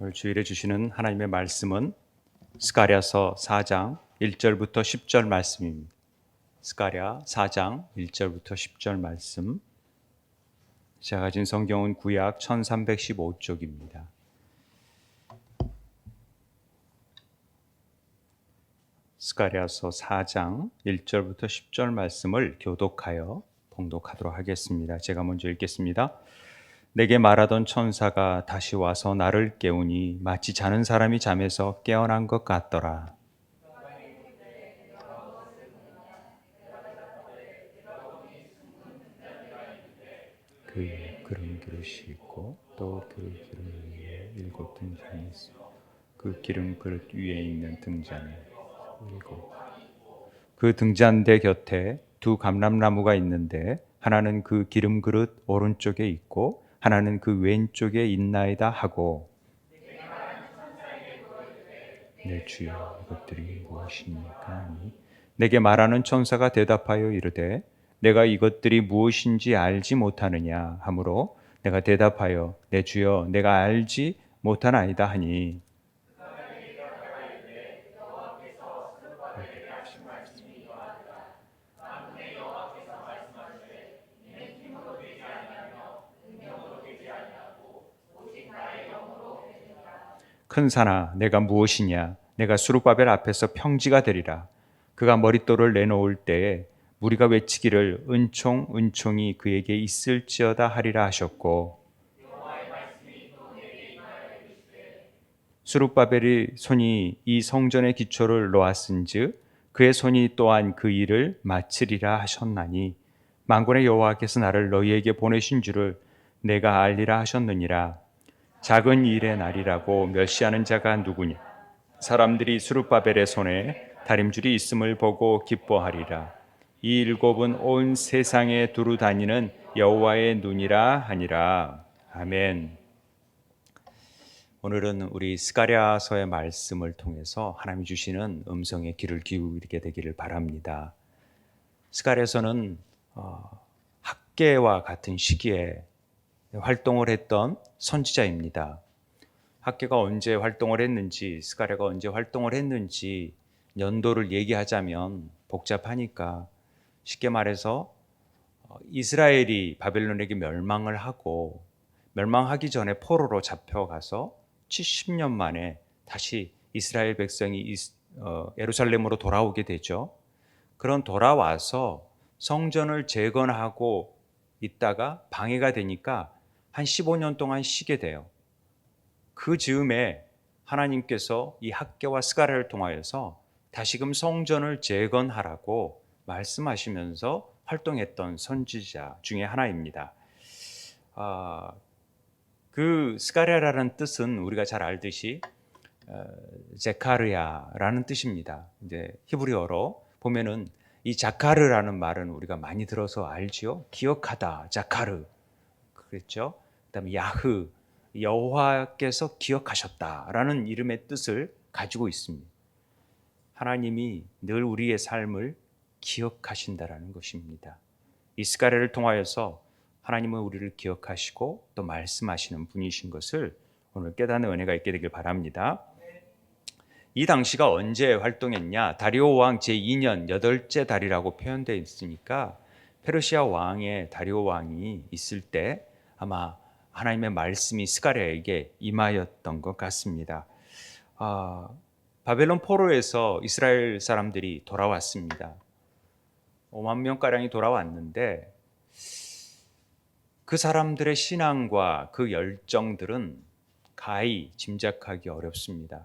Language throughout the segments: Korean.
오늘 주일에 주시는 하나님의 말씀은 스가랴서 4장 1절부터 10절 말씀입니다. 스가랴 4장 1절부터 10절 말씀. 제가 가진 성경은 구약 1315쪽입니다. 스가랴서 4장 1절부터 10절 말씀을 교독하여 봉독하도록 하겠습니다. 제가 먼저 읽겠습니다. 내게 말하던 천사가 다시 와서 나를 깨우니 마치 자는 사람이 잠에서 깨어난 것 같더라. 그의 기름 그릇이 있고 또 그 기름 위에 7등잔이 있어 그 기름 그릇 위에 있는 등잔에 7. 그 등잔대 곁에 두 감람나무가 있는데 하나는 그 기름 그릇 오른쪽에 있고 하나는 그 왼쪽에 있나이다 하고, 내 주여 이것들이 무엇입니까 하니 내게 말하는 천사가 대답하여 이르되 내가 이것들이 무엇인지 알지 못하느냐 하므로 내가 대답하여 내 주여 내가 알지 못하나이다 하니, 큰 산아 내가 무엇이냐 내가 수룹바벨 앞에서 평지가 되리라. 그가 머릿돌을 내놓을 때에 무리가 외치기를 은총 은총이 그에게 있을지어다 하리라 하셨고, 수룹바벨이 손이 이 성전의 기초를 놓았은즉 그의 손이 또한 그 일을 마치리라 하셨나니 만군의 여호와께서 나를 너희에게 보내신 줄을 내가 알리라 하셨느니라. 작은 일의 날이라고 멸시하는 자가 누구냐? 사람들이 수룹바벨의 손에 다림줄이 있음을 보고 기뻐하리라. 이 7은 온 세상에 두루 다니는 여호와의 눈이라 하니라. 아멘. 오늘은 우리 스가랴서의 말씀을 통해서 하나님이 주시는 음성에 귀를 기울이게 되기를 바랍니다. 스가랴서는 학개와 같은 시기에 활동을 했던 선지자입니다. 학개가 언제 활동을 했는지, 스가랴가 언제 활동을 했는지 연도를 얘기하자면 복잡하니까 쉽게 말해서 이스라엘이 바벨론에게 멸망을 하고 멸망하기 전에 포로로 잡혀가서 70년 만에 다시 이스라엘 백성이 예루살렘으로 돌아오게 되죠. 그런 돌아와서 성전을 재건하고 있다가 방해가 되니까 한 15년 동안 쉬게 돼요. 그 즈음에 하나님께서 이 학개와 스가랴를 통하여서 다시금 성전을 재건하라고 말씀하시면서 활동했던 선지자 중에 하나입니다. 그 스가랴라는 뜻은 우리가 잘 알듯이 제카르야라는 뜻입니다. 이제 히브리어로 보면은 이 자카르라는 말은 우리가 많이 들어서 알지요. 기억하다, 자카르 그랬죠. 그다음에 야흐, 여호와께서 기억하셨다라는 이름의 뜻을 가지고 있습니다. 하나님이 늘 우리의 삶을 기억하신다라는 것입니다. 이 스가랴를 통하여서 하나님은 우리를 기억하시고 또 말씀하시는 분이신 것을 오늘 깨닫는 은혜가 있게 되길 바랍니다. 이 당시가 언제 활동했냐? 다리오 왕 제2년 8째 달이라고 표현되어 있으니까 페르시아 왕의 다리오 왕이 있을 때 아마 하나님의 말씀이 스가랴에게 임하였던 것 같습니다. 바벨론 포로에서 이스라엘 사람들이 돌아왔습니다. 5만 명가량이 돌아왔는데 그 사람들의 신앙과 그 열정들은 가히 짐작하기 어렵습니다.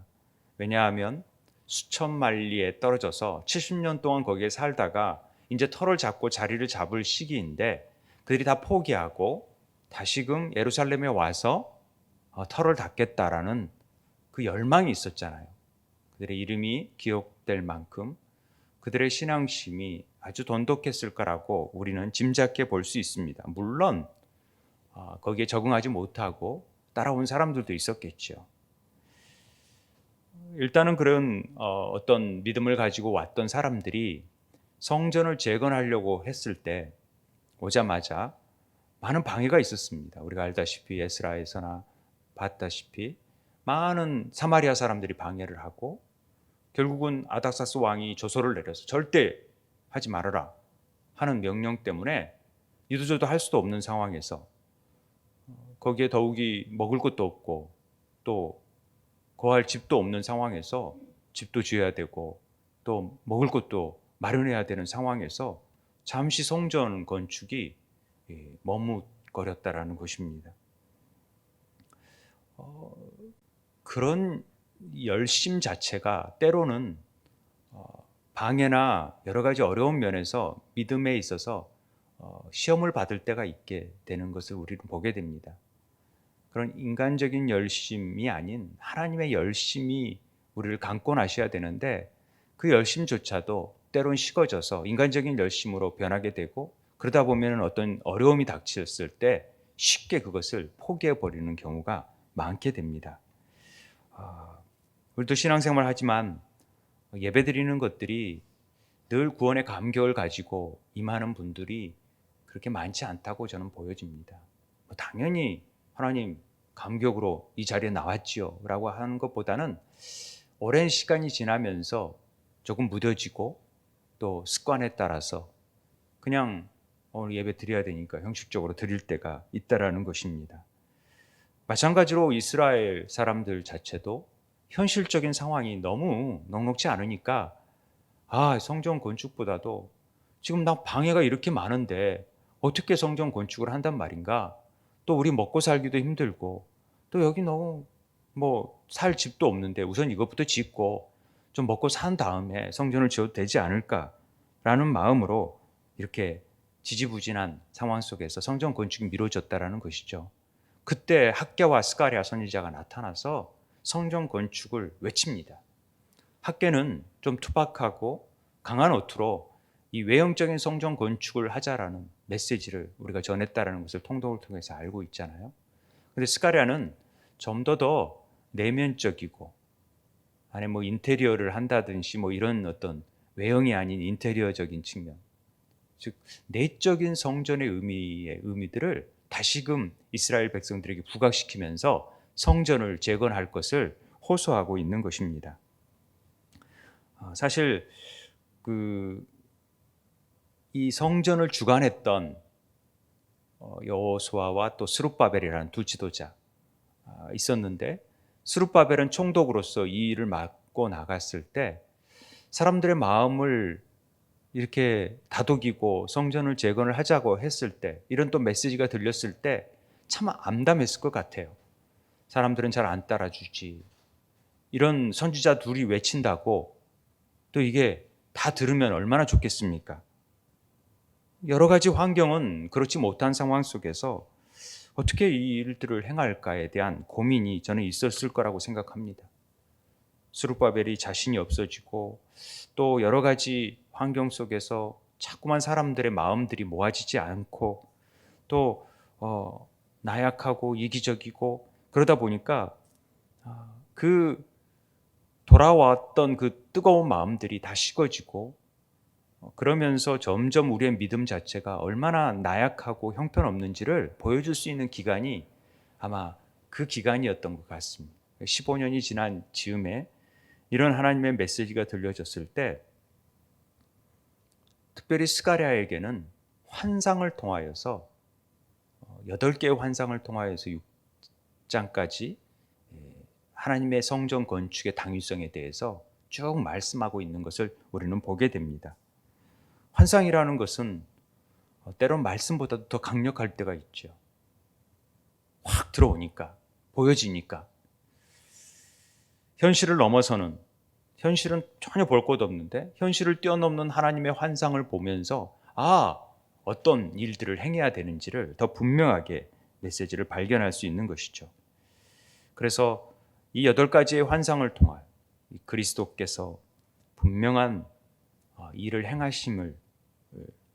왜냐하면 수천 마일리에 떨어져서 70년 동안 거기에 살다가 이제 터를 잡고 자리를 잡을 시기인데 그들이 다 포기하고 다시금 예루살렘에 와서 터를 닦겠다라는 그 열망이 있었잖아요. 그들의 이름이 기억될 만큼 그들의 신앙심이 아주 돈독했을 거라고 우리는 짐작해 볼 수 있습니다. 물론 거기에 적응하지 못하고 따라온 사람들도 있었겠죠. 일단은 그런 어떤 믿음을 가지고 왔던 사람들이 성전을 재건하려고 했을 때 오자마자 많은 방해가 있었습니다. 우리가 알다시피 에스라에서나 봤다시피 많은 사마리아 사람들이 방해를 하고 결국은 아닥사스 왕이 조서를 내려서 절대 하지 말아라 하는 명령 때문에 이도저도 할 수도 없는 상황에서 거기에 더욱이 먹을 것도 없고 또 거할 집도 없는 상황에서 집도 지어야 되고 또 먹을 것도 마련해야 되는 상황에서 잠시 성전 건축이 머뭇거렸다라는 것입니다. 그런 열심 자체가 때로는 방해나 여러 가지 어려운 면에서 믿음에 있어서 시험을 받을 때가 있게 되는 것을 우리는 보게 됩니다. 그런 인간적인 열심이 아닌 하나님의 열심이 우리를 강권하셔야 되는데 그 열심조차도 때론 식어져서 인간적인 열심으로 변하게 되고 그러다 보면 어떤 어려움이 닥쳤을 때 쉽게 그것을 포기해 버리는 경우가 많게 됩니다. 우리도 신앙생활 하지만 예배드리는 것들이 늘 구원의 감격을 가지고 임하는 분들이 그렇게 많지 않다고 저는 보여집니다. 당연히 하나님 감격으로 이 자리에 나왔지요 라고 하는 것보다는 오랜 시간이 지나면서 조금 무뎌지고 또 습관에 따라서 그냥 오늘 예배 드려야 되니까 형식적으로 드릴 때가 있다라는 것입니다. 마찬가지로 이스라엘 사람들 자체도 현실적인 상황이 너무 넉넉지 않으니까 성전 건축보다도 지금 나 방해가 이렇게 많은데 어떻게 성전 건축을 한단 말인가? 또 우리 먹고 살기도 힘들고 또 여기 너무 살 집도 없는데 우선 이것부터 짓고 좀 먹고 산 다음에 성전을 지어도 되지 않을까라는 마음으로 이렇게 지지부진한 상황 속에서 성전 건축이 미뤄졌다라는 것이죠. 그때 학개와 스가랴 선지자가 나타나서 성전 건축을 외칩니다. 학개는 좀 투박하고 강한 어투로 이 외형적인 성전 건축을 하자라는 메시지를 우리가 전했다라는 것을 통독을 통해서 알고 있잖아요. 근데 스가랴는 좀 더 내면적이고 안에 인테리어를 한다든지 이런 어떤 외형이 아닌 인테리어적인 측면, 즉 내적인 성전의 의미들을 다시금 이스라엘 백성들에게 부각시키면서 성전을 재건할 것을 호소하고 있는 것입니다. 사실 이 성전을 주관했던 여호수아와 또 스룹바벨이라는 두 지도자 있었는데 스룹바벨은 총독으로서 이 일을 맡고 나갔을 때 사람들의 마음을 이렇게 다독이고 성전을 재건을 하자고 했을 때 이런 또 메시지가 들렸을 때 참 암담했을 것 같아요. 사람들은 잘 안 따라주지. 이런 선지자 둘이 외친다고 또 이게 다 들으면 얼마나 좋겠습니까? 여러 가지 환경은 그렇지 못한 상황 속에서 어떻게 이 일들을 행할까에 대한 고민이 저는 있었을 거라고 생각합니다. 스룹바벨이 자신이 없어지고 또 여러 가지 환경 속에서 자꾸만 사람들의 마음들이 모아지지 않고 또 나약하고 이기적이고 그러다 보니까 그 돌아왔던 그 뜨거운 마음들이 다 식어지고 그러면서 점점 우리의 믿음 자체가 얼마나 나약하고 형편없는지를 보여줄 수 있는 기간이 아마 그 기간이었던 것 같습니다. 15년이 지난 즈음에 이런 하나님의 메시지가 들려졌을 때 특별히 스가랴에게는 환상을 통하여서 8개의 환상을 통하여서 6장까지 하나님의 성전 건축의 당위성에 대해서 쭉 말씀하고 있는 것을 우리는 보게 됩니다. 환상이라는 것은 때론 말씀보다도 더 강력할 때가 있죠. 확 들어오니까, 보여지니까. 현실을 넘어서는, 현실은 전혀 볼 것 없는데 현실을 뛰어넘는 하나님의 환상을 보면서 어떤 일들을 행해야 되는지를 더 분명하게 메시지를 발견할 수 있는 것이죠. 그래서 이 8가지의 환상을 통하여 그리스도께서 분명한 일을 행하심을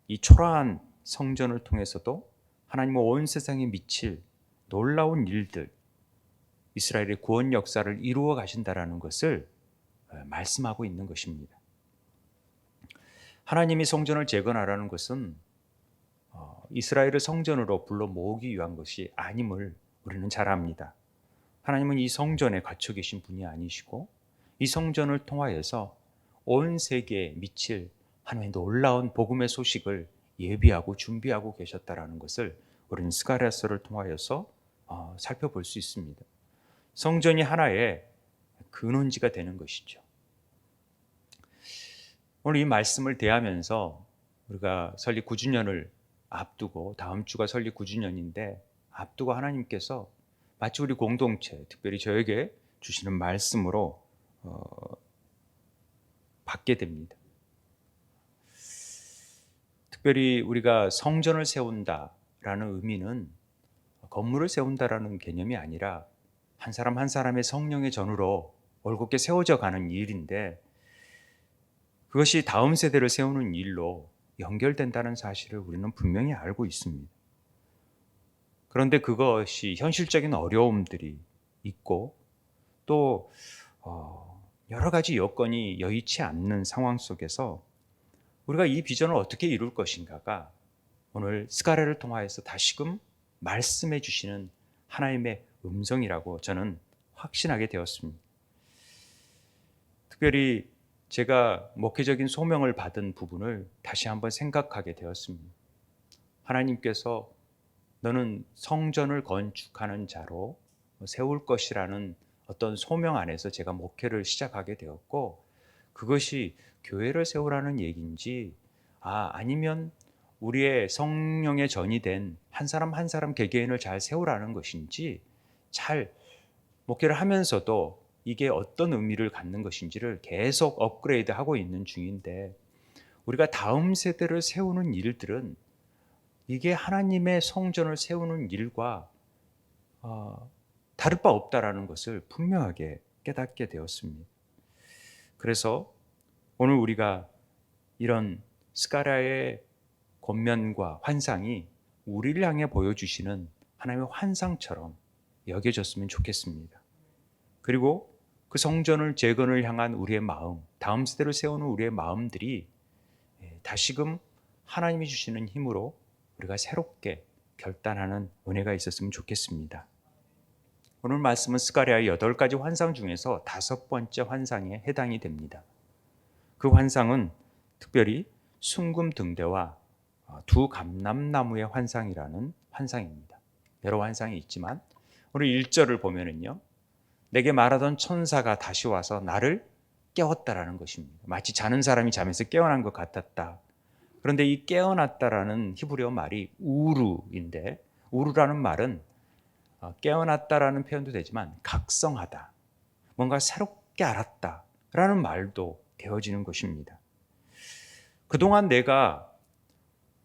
이 초라한 성전을 통해서도 하나님은 온 세상에 미칠 놀라운 일들, 이스라엘의 구원 역사를 이루어 가신다라는 것을 말씀하고 있는 것입니다. 하나님이 성전을 재건하라는 것은 이스라엘을 성전으로 불러 모으기 위한 것이 아님을 우리는 잘 압니다. 하나님은 이 성전에 갇혀 계신 분이 아니시고 이 성전을 통하여서 온 세계에 미칠 하나님의 놀라운 복음의 소식을 예비하고 준비하고 계셨다라는 것을 우리는 스가랴서를 통하여서 살펴볼 수 있습니다. 성전이 하나의 근원지가 되는 것이죠. 오늘 이 말씀을 대하면서 우리가 설립 9주년을 앞두고, 다음 주가 설립 9주년인데 앞두고 하나님께서 마치 우리 공동체, 특별히 저에게 주시는 말씀으로 받게 됩니다. 특별히 우리가 성전을 세운다라는 의미는 건물을 세운다라는 개념이 아니라 한 사람 한 사람의 성령의 전으로 올곧게 세워져 가는 일인데, 그것이 다음 세대를 세우는 일로 연결된다는 사실을 우리는 분명히 알고 있습니다. 그런데 그것이 현실적인 어려움들이 있고 또 여러 가지 여건이 여의치 않는 상황 속에서 우리가 이 비전을 어떻게 이룰 것인가가 오늘 스가랴를 통하여서 다시금 말씀해 주시는 하나님의 음성이라고 저는 확신하게 되었습니다. 특별히 제가 목회적인 소명을 받은 부분을 다시 한번 생각하게 되었습니다. 하나님께서 너는 성전을 건축하는 자로 세울 것이라는 어떤 소명 안에서 제가 목회를 시작하게 되었고, 그것이 교회를 세우라는 얘기인지 아니면 우리의 성령의 전이 된 한 사람 한 사람 개개인을 잘 세우라는 것인지, 잘 목회를 하면서도 이게 어떤 의미를 갖는 것인지를 계속 업그레이드하고 있는 중인데, 우리가 다음 세대를 세우는 일들은 이게 하나님의 성전을 세우는 일과 다를 바 없다라는 것을 분명하게 깨닫게 되었습니다. 그래서 오늘 우리가 이런 스가랴의 권면과 환상이 우리를 향해 보여주시는 하나님의 환상처럼 여겨졌으면 좋겠습니다. 그리고 그 성전을 재건을 향한 우리의 마음, 다음 세대를 세우는 우리의 마음들이 다시금 하나님이 주시는 힘으로 우리가 새롭게 결단하는 은혜가 있었으면 좋겠습니다. 오늘 말씀은 스가랴의 8가지 환상 중에서 5번째 환상에 해당이 됩니다. 그 환상은 특별히 순금 등대와 두 감람나무의 환상이라는 환상입니다. 여러 환상이 있지만 오늘 1절을 보면은요, 내게 말하던 천사가 다시 와서 나를 깨웠다라는 것입니다. 마치 자는 사람이 잠에서 깨어난 것 같았다. 그런데 이 깨어났다라는 히브리어 말이 우루인데, 우루라는 말은 깨어났다라는 표현도 되지만 각성하다, 뭔가 새롭게 알았다라는 말도 되어지는 것입니다. 그동안 내가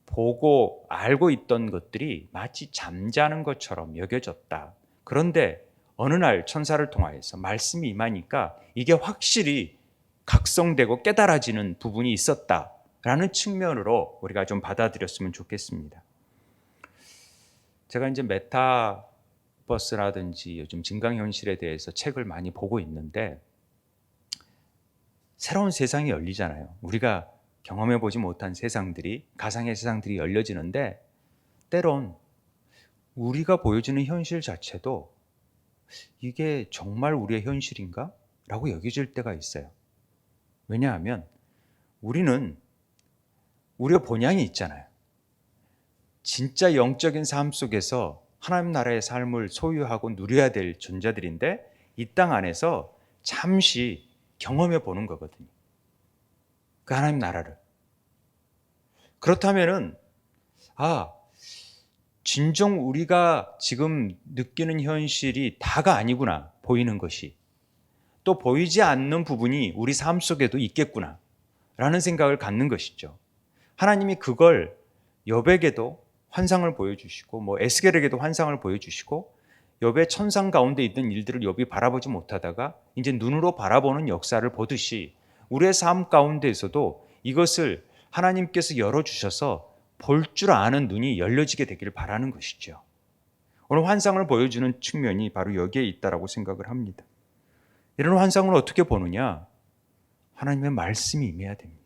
보고 알고 있던 것들이 마치 잠자는 것처럼 여겨졌다. 그런데 어느 날 천사를 통하여서 말씀이 임하니까 이게 확실히 각성되고 깨달아지는 부분이 있었다라는 측면으로 우리가 좀 받아들였으면 좋겠습니다. 제가 이제 메타버스라든지 요즘 증강현실에 대해서 책을 많이 보고 있는데, 새로운 세상이 열리잖아요. 우리가 경험해 보지 못한 세상들이, 가상의 세상들이 열려지는데, 때론 우리가 보여지는 현실 자체도 이게 정말 우리의 현실인가? 라고 여겨질 때가 있어요. 왜냐하면 우리는 우리의 본향이 있잖아요. 진짜 영적인 삶 속에서 하나님 나라의 삶을 소유하고 누려야 될 존재들인데, 이 땅 안에서 잠시 경험해 보는 거거든요. 그 하나님 나라를. 그렇다면은 진정 우리가 지금 느끼는 현실이 다가 아니구나, 보이는 것이. 또 보이지 않는 부분이 우리 삶 속에도 있겠구나 라는 생각을 갖는 것이죠. 하나님이 그걸 욥에게도 환상을 보여주시고 에스겔에게도 환상을 보여주시고, 욥의 천상 가운데 있던 일들을 욥이 바라보지 못하다가 이제 눈으로 바라보는 역사를 보듯이 우리의 삶 가운데에서도 이것을 하나님께서 열어주셔서 볼 줄 아는 눈이 열려지게 되기를 바라는 것이죠. 오늘 환상을 보여주는 측면이 바로 여기에 있다고 생각을 합니다. 이런 환상을 어떻게 보느냐? 하나님의 말씀이 임해야 됩니다.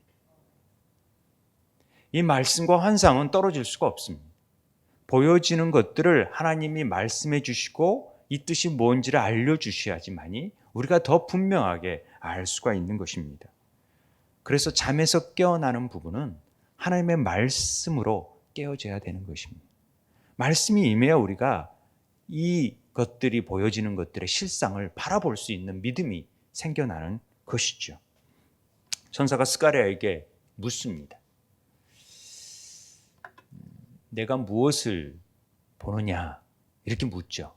이 말씀과 환상은 떨어질 수가 없습니다. 보여지는 것들을 하나님이 말씀해 주시고 이 뜻이 뭔지를 알려주셔야지만이 우리가 더 분명하게 알 수가 있는 것입니다. 그래서 잠에서 깨어나는 부분은 하나님의 말씀으로 깨어져야 되는 것입니다. 말씀이 임해야 우리가 이 것들이 보여지는 것들의 실상을 바라볼 수 있는 믿음이 생겨나는 것이죠. 천사가 스가랴에게 묻습니다. 내가 무엇을 보느냐? 이렇게 묻죠.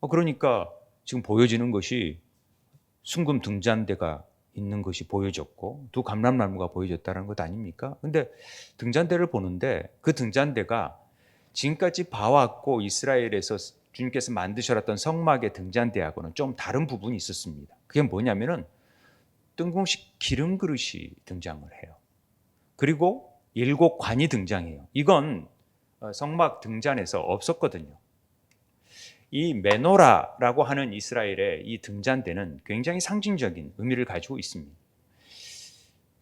그러니까 지금 보여지는 것이 순금 등잔대가 있는 것이 보여졌고 두 감람나무가 보여졌다는 것 아닙니까? 근데 등잔대를 보는데 그 등잔대가 지금까지 봐왔고 이스라엘에서 주님께서 만드셨던 성막의 등잔대하고는 좀 다른 부분이 있었습니다. 그게 뭐냐면은 뜬금없이 기름 그릇이 등장을 해요. 그리고 7관이 등장해요. 이건 성막 등잔에서 없었거든요. 이 메노라라고 하는 이스라엘의 이 등잔대는 굉장히 상징적인 의미를 가지고 있습니다.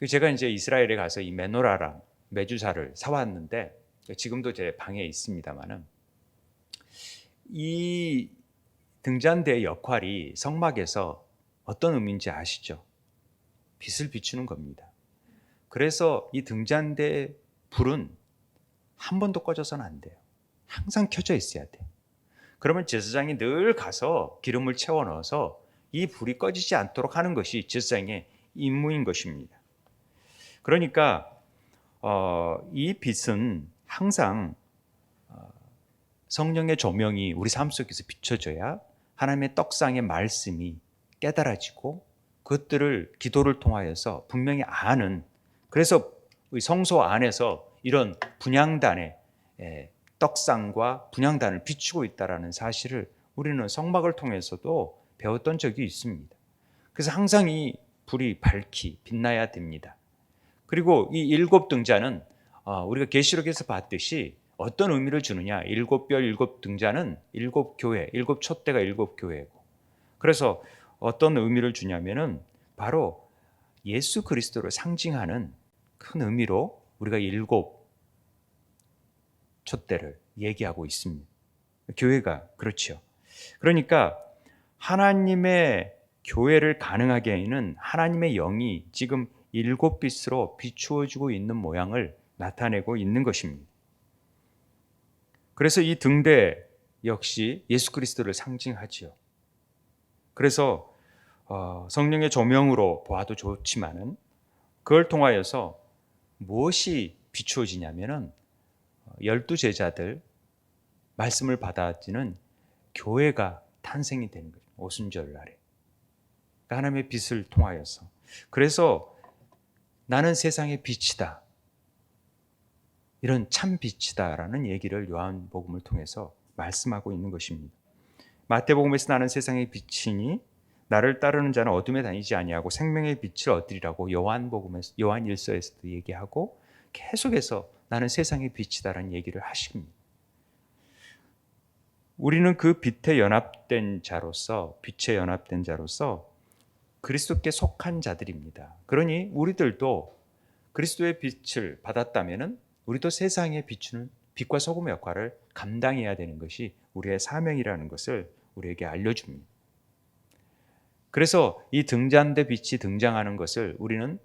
제가 이제 이스라엘에 가서 이 메노라랑 메주사를 사왔는데 지금도 제 방에 있습니다만은 이 등잔대의 역할이 성막에서 어떤 의미인지 아시죠? 빛을 비추는 겁니다. 그래서 이 등잔대의 불은 한 번도 꺼져서는 안 돼요. 항상 켜져 있어야 돼요. 그러면 제사장이 늘 가서 기름을 채워 넣어서 이 불이 꺼지지 않도록 하는 것이 제사장의 임무인 것입니다. 그러니까 이 빛은 항상 성령의 조명이 우리 삶 속에서 비춰져야 하나님의 떡상의 말씀이 깨달아지고 그것들을 기도를 통하여서 분명히 아는, 그래서 성소 안에서 이런 분향단의 떡상과 분향단을 비추고 있다는 사실을 우리는 성막을 통해서도 배웠던 적이 있습니다. 그래서 항상 이 불이 밝히 빛나야 됩니다. 그리고 이 7등잔은 우리가 계시록에서 봤듯이 어떤 의미를 주느냐, 7별 7등잔은 7교회, 7촛대가 7교회고, 그래서 어떤 의미를 주냐면은 바로 예수 그리스도를 상징하는 큰 의미로 우리가 7 촛대를 얘기하고 있습니다. 교회가 그렇죠. 그러니까 하나님의 교회를 가능하게 하는 하나님의 영이 지금 7빛으로 비추어지고 있는 모양을 나타내고 있는 것입니다. 그래서 이 등대 역시 예수 그리스도를 상징하지요. 그래서 성령의 조명으로 보아도 좋지만은 그걸 통하여서 무엇이 비추어지냐면은 12제자들 말씀을 받아지는 교회가 탄생이 되는 거죠. 오순절 날에. 그러니까 하나님의 빛을 통하여서. 그래서 나는 세상의 빛이다. 이런 참 빛이다라는 얘기를 요한복음을 통해서 말씀하고 있는 것입니다. 마태복음에서 나는 세상의 빛이니 나를 따르는 자는 어둠에 다니지 아니하고 생명의 빛을 얻으리라고 요한복음에서, 요한일서에서도 얘기하고 계속해서 나는 세상의 빛이다라는 얘기를 하십니다. 우리는 그 빛에 연합된 자로서, 빛에 연합된 자로서 그리스도께 속한 자들입니다. 그러니 우리들도 그리스도의 빛을 받았다면은 우리도 세상에 비추는 빛과 소금의 역할을 감당해야 되는 것이 우리의 사명이라는 것을 우리에게 알려줍니다. 그래서 이 등잔대 빛이 등장하는 것을 우리는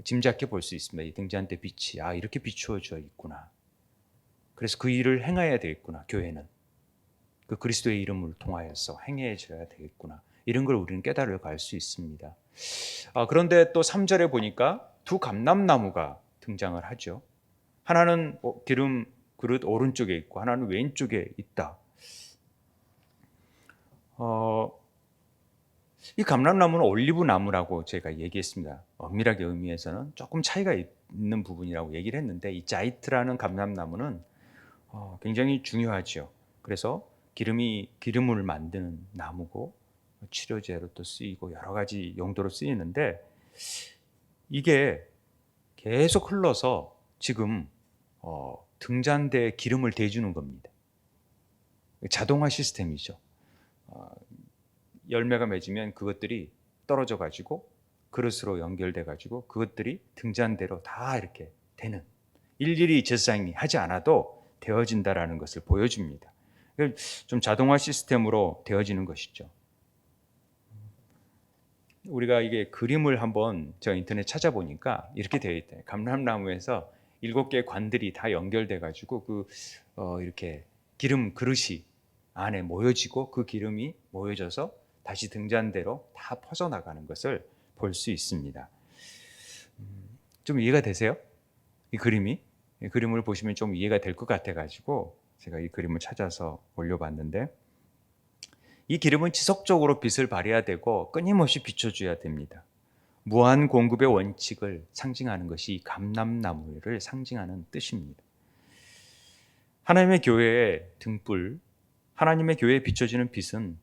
짐작해 볼 수 있습니다. 이 등잔대 빛이 이렇게 비추어져 있구나. 그래서 그 일을 행해야 되겠구나. 교회는 그 그리스도의 이름을 통하여서 행해져야 되겠구나. 이런 걸 우리는 깨달아 갈 수 있습니다. 그런데 또 3절에 보니까 두 감람나무가 등장을 하죠. 하나는 기름 그릇 오른쪽에 있고 하나는 왼쪽에 있다. 이 감람나무는 올리브 나무라고 제가 얘기했습니다. 엄밀하게 의미에서는 조금 차이가 있는 부분이라고 얘기를 했는데 이 자이트라는 감람나무는 굉장히 중요하죠. 그래서 기름을 만드는 나무고 치료제로 또 쓰이고 여러 가지 용도로 쓰이는데 이게 계속 흘러서 지금 등잔대에 기름을 대주는 겁니다. 자동화 시스템이죠. 열매가 맺으면 그것들이 떨어져 가지고 그릇으로 연결돼 가지고 그것들이 등잔대로 다 이렇게 되는, 일일이 제사장이 하지 않아도 되어진다라는 것을 보여줍니다. 좀 자동화 시스템으로 되어지는 것이죠. 우리가 이게 그림을 한번 제가 인터넷 찾아보니까 이렇게 되어 있대요. 감람나무에서 7개의 관들이 다 연결돼 가지고 이렇게 기름 그릇이 안에 모여지고 그 기름이 모여져서 다시 등잔대로 다 퍼져나가는 것을 볼 수 있습니다. 좀 이해가 되세요? 이 그림이? 이 그림을 보시면 좀 이해가 될 것 같아 가지고 제가 이 그림을 찾아서 올려봤는데, 이 기름은 지속적으로 빛을 발해야 되고 끊임없이 비춰줘야 됩니다. 무한 공급의 원칙을 상징하는 것이 이 감람나무를 상징하는 뜻입니다. 하나님의 교회의 등불, 하나님의 교회에 비춰지는 빛은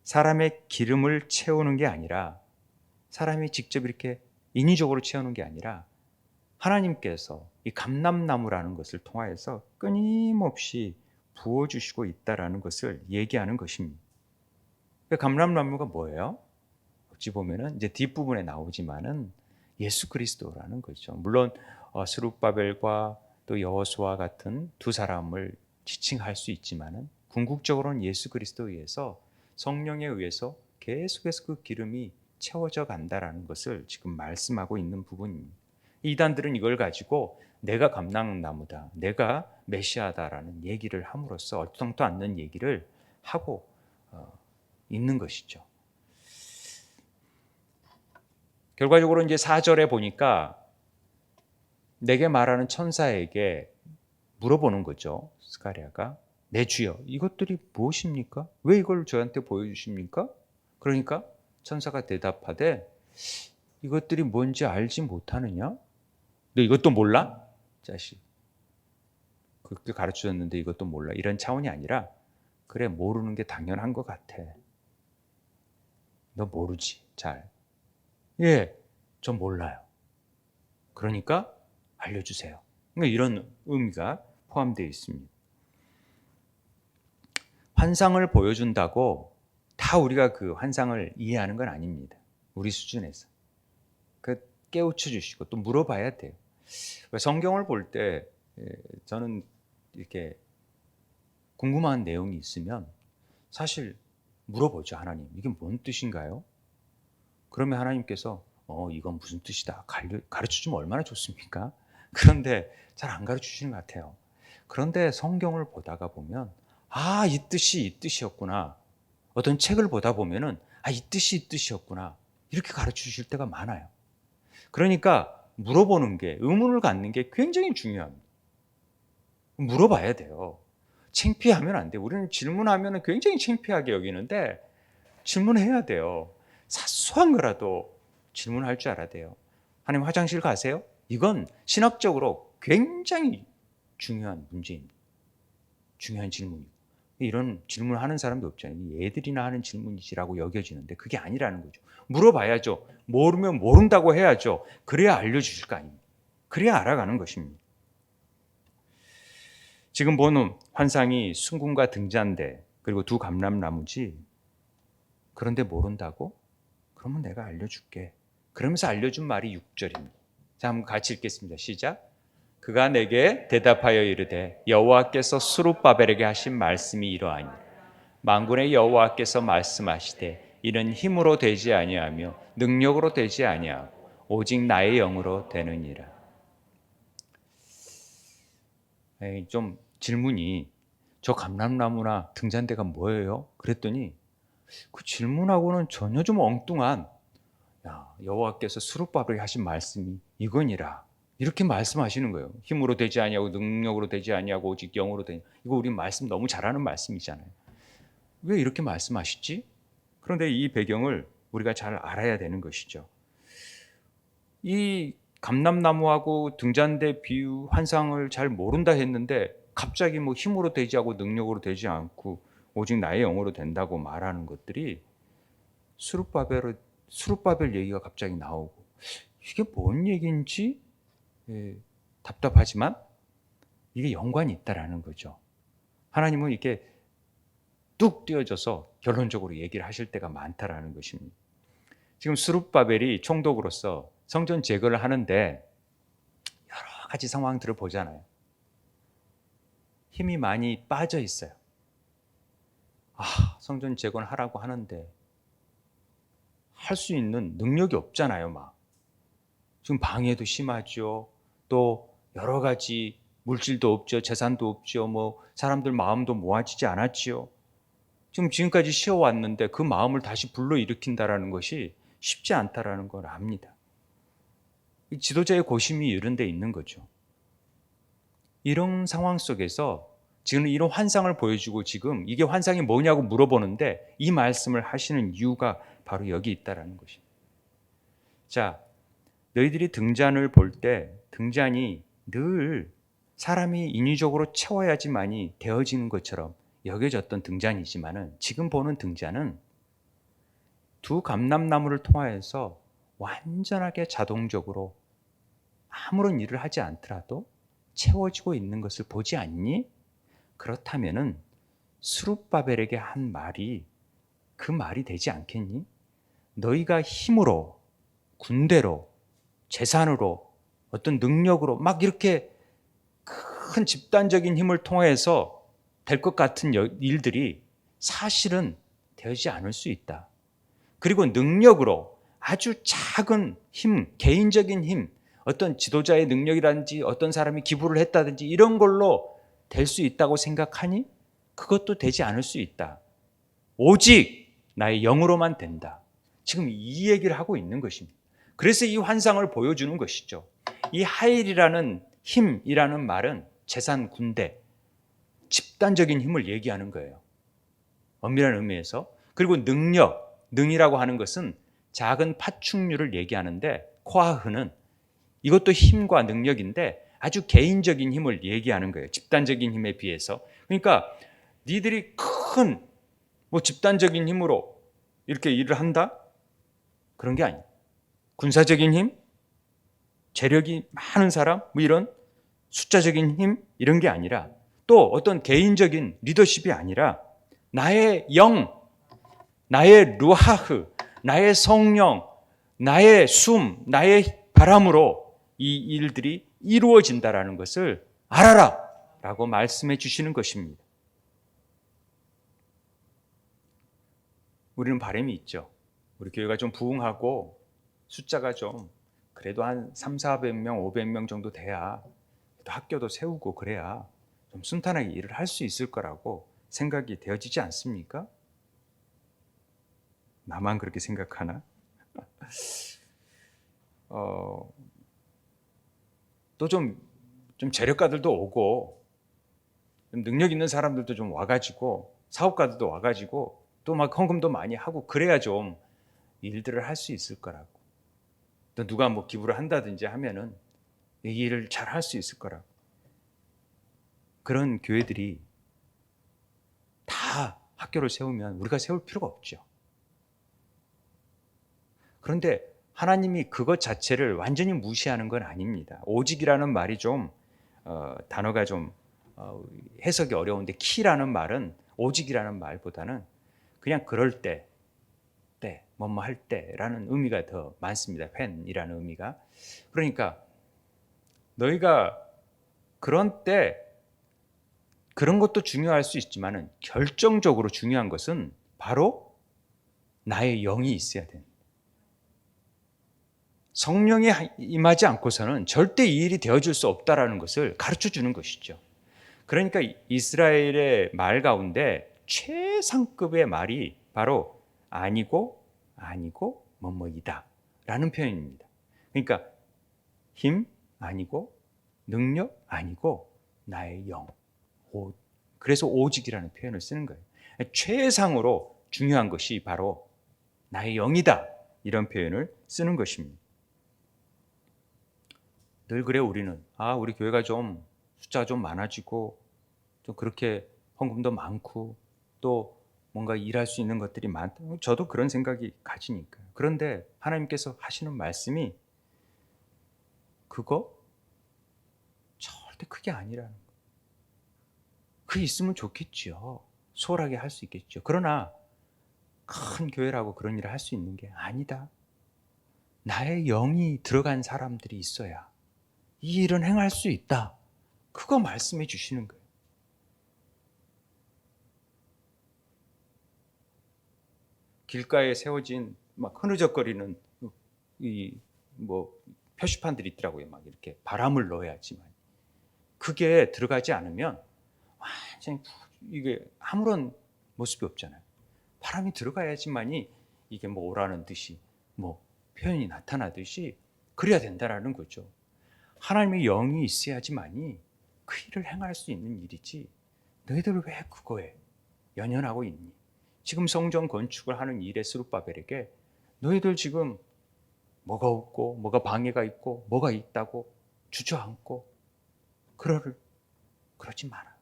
사람의 기름을 채우는 게 아니라, 사람이 직접 이렇게 인위적으로 채우는 게 아니라 하나님께서 이 감람나무라는 것을 통하여서 끊임없이 부어주시고 있다라는 것을 얘기하는 것입니다. 감람나무가 뭐예요? 어찌 보면은 이제 뒷부분에 나오지만은 예수 그리스도라는 거죠. 물론 스룹바벨과 또 여호수아 같은 두 사람을 지칭할 수 있지만은 궁극적으로는 예수 그리스도에 의해서, 성령에 의해서 계속해서 그 기름이 채워져 간다라는 것을 지금 말씀하고 있는 부분입니다. 이단들은 이걸 가지고 내가 감람나무다, 내가 메시아다라는 얘기를 함으로써 얼토당토 않는 얘기를 하고 있는 것이죠. 결과적으로 이제 4절에 보니까 내게 말하는 천사에게 물어보는 거죠. 스가랴가, 내 주여, 이것들이 무엇입니까? 왜 이걸 저한테 보여주십니까? 그러니까 천사가 대답하되, 이것들이 뭔지 알지 못하느냐? 너 이것도 몰라? 자식, 그렇게 가르쳐줬는데 이것도 몰라? 이런 차원이 아니라, 그래, 모르는 게 당연한 것 같아. 너 모르지, 잘. 예, 전 몰라요. 그러니까 알려주세요. 그러니까 이런 의미가 포함되어 있습니다. 환상을 보여준다고 다 우리가 그 환상을 이해하는 건 아닙니다. 우리 수준에서. 깨우쳐 주시고 또 물어봐야 돼요. 성경을 볼 때 저는 이렇게 궁금한 내용이 있으면 사실 물어보죠. 하나님, 이게 뭔 뜻인가요? 그러면 하나님께서 이건 무슨 뜻이다 가르쳐주면 얼마나 좋습니까? 그런데 잘 안 가르쳐주시는 것 같아요. 그런데 성경을 보다가 보면 이 뜻이 이 뜻이었구나. 어떤 책을 보다 보면은 이 뜻이 이 뜻이었구나. 이렇게 가르쳐주실 때가 많아요. 그러니까 물어보는 게, 의문을 갖는 게 굉장히 중요합니다. 물어봐야 돼요. 창피하면 안 돼요. 우리는 질문하면 굉장히 창피하게 여기는데 질문해야 돼요. 사소한 거라도 질문할 줄 알아야 돼요. 하나님, 화장실 가세요? 이건 신학적으로 굉장히 중요한 문제입니다. 중요한 질문이고, 이런 질문을 하는 사람도 없잖아요. 애들이나 하는 질문이지라고 여겨지는데 그게 아니라는 거죠. 물어봐야죠. 모르면 모른다고 해야죠. 그래야 알려주실 거 아닙니까? 그래야 알아가는 것입니다. 지금 보는 환상이 순금과 등잔대 그리고 두 감람나무지, 그런데 모른다고? 그러면 내가 알려줄게. 그러면서 알려준 말이 6절입니다. 자, 한번 같이 읽겠습니다. 시작. 그가 내게 대답하여 이르되, 여호와께서 스룹바벨에게 하신 말씀이 이러하니, 만군의 여호와께서 말씀하시되, 이는 힘으로 되지 아니하며 능력으로 되지 아니하고 오직 나의 영으로 되느니라. 좀 질문이, 저 감람나무나 등잔대가 뭐예요? 그랬더니 그 질문하고는 전혀 좀 엉뚱한, 여호와께서 스룹바벨에게 하신 말씀이 이거니라, 이렇게 말씀하시는 거예요. 힘으로 되지 아니하고 능력으로 되지 아니하고 오직 영으로 되니. 이거 우리 말씀 너무 잘하는 말씀이잖아요. 왜 이렇게 말씀하시지? 그런데 이 배경을 우리가 잘 알아야 되는 것이죠. 이 감람나무하고 등잔대 비유 환상을 잘 모른다 했는데 갑자기 뭐 힘으로 되지 않고 능력으로 되지 않고 오직 나의 영으로 된다고 말하는 것들이 스룹바벨 얘기가 갑자기 나오고, 이게 뭔 얘기인지 답답하지만 이게 연관이 있다라는 거죠. 하나님은 이렇게 뚝 띄어져서 결론적으로 얘기를 하실 때가 많다라는 것입니다. 지금 스룹바벨이 총독으로서 성전 재건을 하는데 여러 가지 상황들을 보잖아요. 힘이 많이 빠져 있어요. 성전 재건하라고 하는데 할 수 있는 능력이 없잖아요, 막. 지금 방해도 심하죠. 또 여러 가지 물질도 없죠. 재산도 없죠. 뭐 사람들 마음도 모아지지 않았지요. 지금까지 쉬어왔는데 그 마음을 다시 불러일으킨다라는 것이 쉽지 않다라는 걸 압니다. 이 지도자의 고심이 이런 데 있는 거죠. 이런 상황 속에서 지금 이런 환상을 보여주고 지금 이게 환상이 뭐냐고 물어보는데 이 말씀을 하시는 이유가 바로 여기 있다라는 것입니다. 자, 너희들이 등잔을 볼 때 등잔이 늘 사람이 인위적으로 채워야지만이 되어지는 것처럼 여겨졌던 등잔이지만은 지금 보는 등잔은 두 감람나무를 통하여서 완전하게 자동적으로 아무런 일을 하지 않더라도 채워지고 있는 것을 보지 않니? 그렇다면은 스룹바벨에게 한 말이 그 말이 되지 않겠니? 너희가 힘으로, 군대로, 재산으로, 어떤 능력으로 막 이렇게 큰 집단적인 힘을 통해서 될 것 같은 일들이 사실은 되지 않을 수 있다. 그리고 능력으로 아주 작은 힘, 개인적인 힘, 어떤 지도자의 능력이라든지 어떤 사람이 기부를 했다든지 이런 걸로 될 수 있다고 생각하니? 그것도 되지 않을 수 있다. 오직 나의 영으로만 된다. 지금 이 얘기를 하고 있는 것입니다. 그래서 이 환상을 보여주는 것이죠. 이 하일이라는 힘이라는 말은 재산, 군대, 집단적인 힘을 얘기하는 거예요. 엄밀한 의미에서. 그리고 능이라고 하는 것은 작은 파충류를 얘기하는데 코아흐는 이것도 힘과 능력인데 아주 개인적인 힘을 얘기하는 거예요. 집단적인 힘에 비해서. 그러니까 니들이 큰 집단적인 힘으로 이렇게 일을 한다? 그런 게 아니에요. 군사적인 힘, 재력이 많은 사람, 이런 숫자적인 힘 이런 게 아니라 또 어떤 개인적인 리더십이 아니라 나의 영, 나의 루하흐, 나의 성령, 나의 숨, 나의 바람으로 이 일들이 이루어진다라는 것을 알아라 라고 말씀해 주시는 것입니다. 우리는 바람이 있죠. 우리 교회가 좀 부흥하고 숫자가 좀 그래도 한 300-400명, 500명 정도 돼야 또 학교도 세우고 그래야 좀 순탄하게 일을 할 수 있을 거라고 생각이 되어지지 않습니까? 나만 그렇게 생각하나? 또 좀 재력가들도 오고 좀 능력 있는 사람들도 좀 와가지고 사업가들도 와가지고 또 막 헌금도 많이 하고 그래야 좀 일들을 할 수 있을 거라고. 또 누가 기부를 한다든지 하면은 이 일을 잘 할 수 있을 거라고. 그런 교회들이 다 학교를 세우면 우리가 세울 필요가 없죠. 그런데 하나님이 그것 자체를 완전히 무시하는 건 아닙니다. 오직이라는 말이 좀 단어가 좀 해석이 어려운데 키라는 말은 오직이라는 말보다는 그냥 그럴 때, 뭐뭐 할 때라는 의미가 더 많습니다. 펜이라는 의미가. 그러니까 너희가 그런 때 그런 것도 중요할 수 있지만은 결정적으로 중요한 것은 바로 나의 영이 있어야 됩니다. 성령이 임하지 않고서는 절대 이 일이 되어줄 수 없다라는 것을 가르쳐 주는 것이죠. 그러니까 이스라엘의 말 가운데 최상급의 말이 바로 아니고 뭐뭐이다 라는 표현입니다. 그러니까 힘 아니고 능력 아니고 나의 영. 그래서 오직이라는 표현을 쓰는 거예요. 최상으로 중요한 것이 바로 나의 영이다 이런 표현을 쓰는 것입니다. 늘 그래 우리는 우리 교회가 좀 숫자가 좀 많아지고 좀 그렇게 헌금도 많고 또 뭔가 일할 수 있는 것들이 많다. 저도 그런 생각이 가지니까요. 그런데 하나님께서 하시는 말씀이 그거 절대 그게 아니라는 거예요. 그 있으면 좋겠죠. 수월하게 할 수 있겠죠. 그러나 큰 교회라고 그런 일을 할 수 있는 게 아니다. 나의 영이 들어간 사람들이 있어야 이 일은 행할 수 있다. 그거 말씀해 주시는 거예요. 길가에 세워진 막 흐느적거리는 이 뭐 표시판들이 있더라고요. 막 이렇게 바람을 넣어야지만 그게 들어가지 않으면 완전히 이게 아무런 모습이 없잖아요. 바람이 들어가야지만이 이게 뭐 오라는 듯이 뭐 표현이 나타나듯이 그래야 된다라는 거죠. 하나님의 영이 있어야지만이 그 일을 행할 수 있는 일이지 너희들 왜 그거에 연연하고 있니? 지금 성전 건축을 하는 일에 스룹바벨에게 너희들 지금 뭐가 없고 뭐가 방해가 있고 뭐가 있다고 주저앉고 그러지 마라.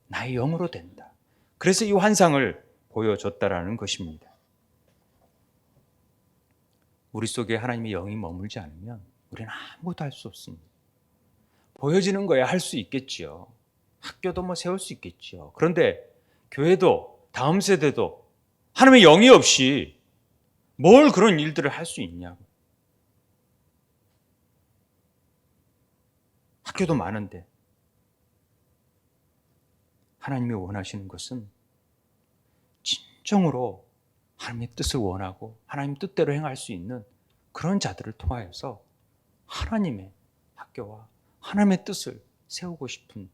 나의 영으로 된다. 그래서 이 환상을 보여줬다라는 것입니다. 우리 속에 하나님의 영이 머물지 않으면 우리는 아무것도 할 수 없습니다. 보여지는 거야 할 수 있겠지요. 학교도 뭐 세울 수 있겠지요. 그런데 교회도 다음 세대도 하나님의 영이 없이 뭘 그런 일들을 할 수 있냐고. 학교도 많은데 하나님이 원하시는 것은 진정으로 하나님의 뜻을 원하고 하나님 뜻대로 행할 수 있는 그런 자들을 통하여서 하나님의 학교와 하나님의 뜻을 세우고 싶은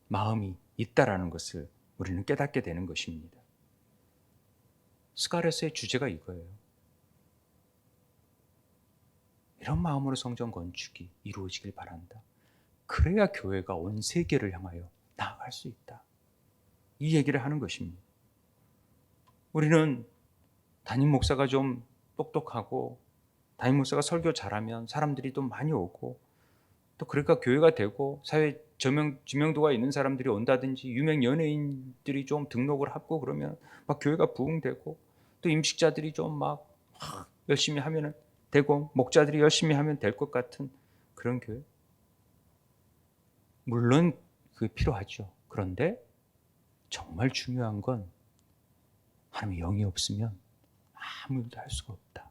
마음이 있다라는 것을 우리는 깨닫게 되는 것입니다. 스가랴서의 주제가 이거예요. 이런 마음으로 성전 건축이 이루어지길 바란다. 그래야 교회가 온 세계를 향하여 나아갈 수 있다. 이 얘기를 하는 것입니다. 우리는 담임 목사가 좀 똑똑하고 담임 목사가 설교 잘하면 사람들이 또 많이 오고 또 그러니까 교회가 되고 사회 지명도가 있는 사람들이 온다든지 유명 연예인들이 좀 등록을 하고 그러면 막 교회가 부흥되고 또 임식자들이 좀 막 열심히 하면 되고 목자들이 열심히 하면 될 것 같은 그런 교회. 물론 그게 필요하죠. 그런데 정말 중요한 건 하나님의 영이 없으면 아무 일도 할 수가 없다.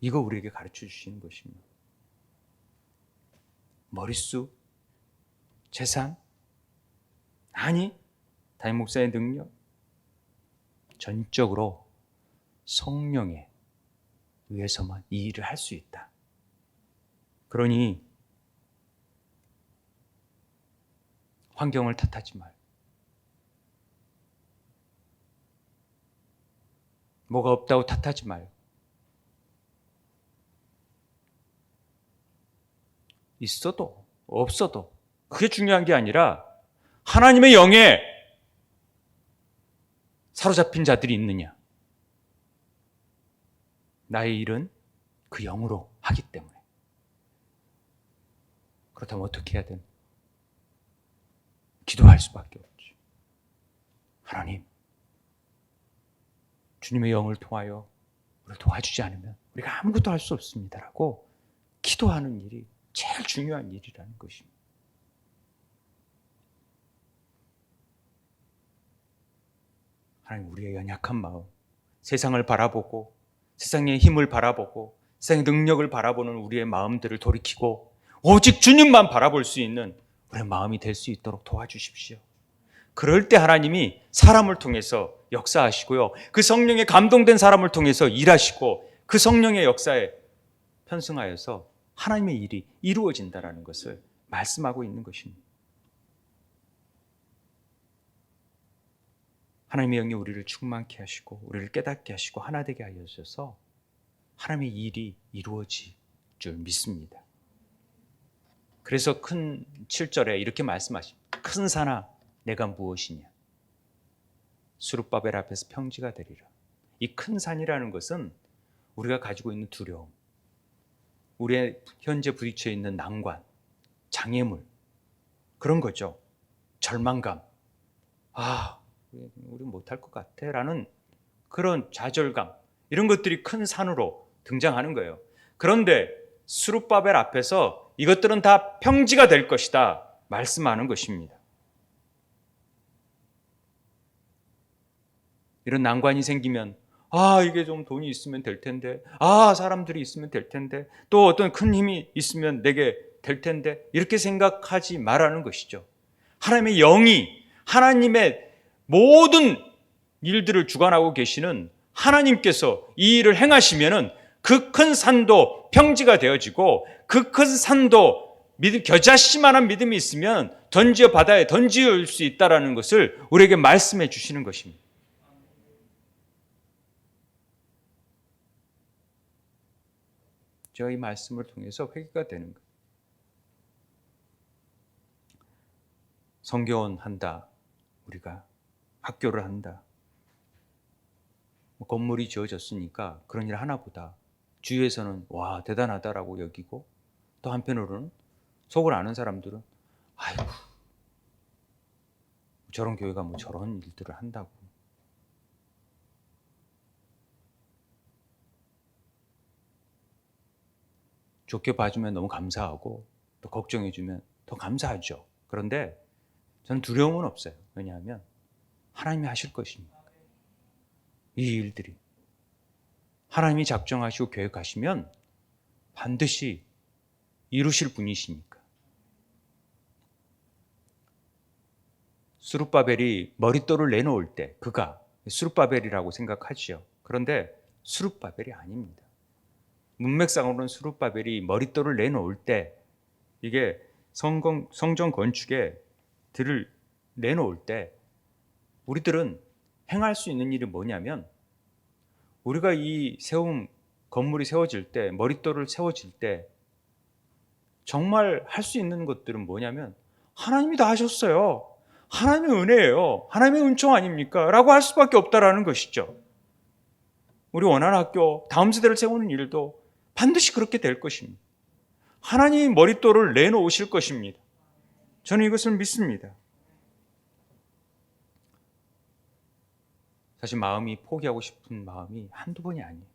이거 우리에게 가르쳐 주시는 것입니다. 머릿수, 재산, 아니 담임 목사의 능력, 전적으로 성령에 의해서만 이 일을 할 수 있다. 그러니 환경을 탓하지 말고 뭐가 없다고 탓하지 말고 있어도 없어도 그게 중요한 게 아니라 하나님의 영에 사로잡힌 자들이 있느냐. 나의 일은 그 영으로 하기 때문에. 그렇다면 어떻게 해야 되나? 기도할 수밖에 없죠. 하나님, 주님의 영을 통하여 우리를 도와주지 않으면 우리가 아무것도 할 수 없습니다라고 기도하는 일이 제일 중요한 일이라는 것입니다. 하나님, 우리의 연약한 마음, 세상을 바라보고 세상의 힘을 바라보고 세상의 능력을 바라보는 우리의 마음들을 돌이키고 오직 주님만 바라볼 수 있는 우리의 마음이 될 수 있도록 도와주십시오. 그럴 때 하나님이 사람을 통해서 역사하시고요. 그 성령에 감동된 사람을 통해서 일하시고 그 성령의 역사에 편승하여서 하나님의 일이 이루어진다는 것을 말씀하고 있는 것입니다. 하나님의 영이 우리를 충만케 하시고 우리를 깨닫게 하시고 하나 되게 하여 주셔서 하나님의 일이 이루어질 줄 믿습니다. 그래서 큰 7절에 이렇게 말씀하십니다. 큰 산아 내가 무엇이냐? 스룹바벨 앞에서 평지가 되리라. 이 큰 산이라는 것은 우리가 가지고 있는 두려움, 우리의 현재 부딪혀 있는 난관, 장애물 그런 거죠. 절망감. 우리 못할 것 같아 라는 그런 좌절감, 이런 것들이 큰 산으로 등장하는 거예요. 그런데 스룹바벨 앞에서 이것들은 다 평지가 될 것이다 말씀하는 것입니다. 이런 난관이 생기면 이게 좀 돈이 있으면 될 텐데, 사람들이 있으면 될 텐데, 또 어떤 큰 힘이 있으면 내게 될 텐데, 이렇게 생각하지 말라는 것이죠. 하나님의 영이 하나님의 모든 일들을 주관하고 계시는 하나님께서 이 일을 행하시면은 그 큰 산도 평지가 되어지고 그 큰 산도 겨자씨만한 믿음이 있으면 던지어 바다에 던지을 수 있다라는 것을 우리에게 말씀해 주시는 것입니다. 제가 이 말씀을 통해서 회개가 되는 거예요. 성교원 한다. 우리가 학교를 한다. 건물이 지어졌으니까 그런 일 하나 보다. 주위에서는 와 대단하다라고 여기고 또 한편으로는 속을 아는 사람들은 아이고 저런 교회가 뭐 저런 일들을 한다고. 좋게 봐주면 너무 감사하고 또 걱정해주면 더 감사하죠. 그런데 저는 두려움은 없어요. 왜냐하면 하나님이 하실 것입니다. 이 일들이 하나님이 작정하시고 계획하시면 반드시 이루실 분이시니까. 스룹바벨이 머릿돌을 내놓을 때 그가 스룹바벨이라고 생각하지요. 그런데 스룹바벨이 아닙니다. 문맥상으로는 스룹바벨이 머릿돌을 내놓을 때 이게 성전 건축에 들을 내놓을 때 우리들은 행할 수 있는 일이 뭐냐면 우리가 이 건물이 세워질 때 머릿돌을 세워질 때 정말 할 수 있는 것들은 뭐냐면 하나님이 다 하셨어요. 하나님의 은혜예요. 하나님의 은총 아닙니까? 라고 할 수밖에 없다라는 것이죠. 우리 원하는 학교, 다음 세대를 세우는 일도 반드시 그렇게 될 것입니다. 하나님이 머릿돌을 내놓으실 것입니다. 저는 이것을 믿습니다. 사실 마음이 포기하고 싶은 마음이 한두 번이 아니에요.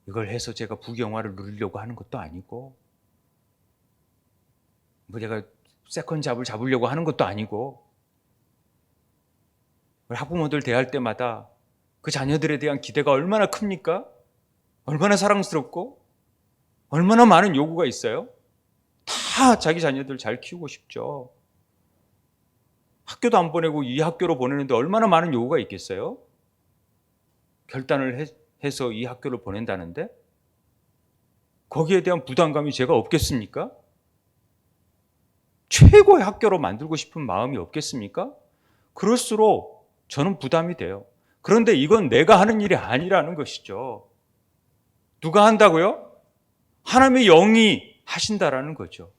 이걸 해서 제가 부귀영화를 누리려고 하는 것도 아니고 뭐 제가 세컨 잡을 잡으려고 하는 것도 아니고 학부모들 대할 때마다 그 자녀들에 대한 기대가 얼마나 큽니까? 얼마나 사랑스럽고 얼마나 많은 요구가 있어요? 다 자기 자녀들 잘 키우고 싶죠. 학교도 안 보내고 이 학교로 보내는데 얼마나 많은 요구가 있겠어요? 결단을 해서 이 학교를 보낸다는데 거기에 대한 부담감이 제가 없겠습니까? 최고의 학교로 만들고 싶은 마음이 없겠습니까? 그럴수록 저는 부담이 돼요. 그런데 이건 내가 하는 일이 아니라는 것이죠. 누가 한다고요? 하나님의 영이 하신다라는 거죠.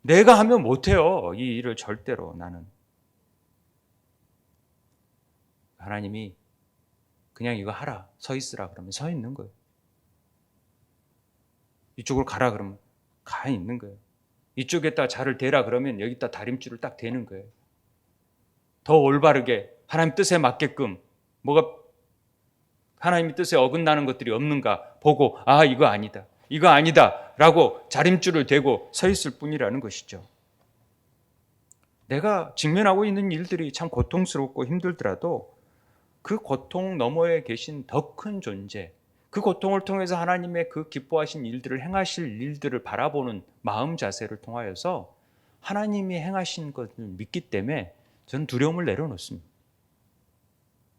내가 하면 못해요. 이 일을 절대로 나는. 하나님이 그냥 이거 하라, 서 있으라 그러면 서 있는 거예요. 이쪽으로 가라 그러면 가 있는 거예요. 이쪽에다 자를 대라 그러면 여기다 다림줄을 딱 대는 거예요. 더 올바르게 하나님 뜻에 맞게끔 뭐가 하나님의 뜻에 어긋나는 것들이 없는가 보고 아 이거 아니다. 이거 아니다 라고 자림줄을 대고 서 있을 뿐이라는 것이죠. 내가 직면하고 있는 일들이 참 고통스럽고 힘들더라도 그 고통 너머에 계신 더 큰 존재, 그 고통을 통해서 하나님의 그 기뻐하신 일들을 행하실 일들을 바라보는 마음 자세를 통하여서 하나님이 행하신 것을 믿기 때문에 저는 두려움을 내려놓습니다.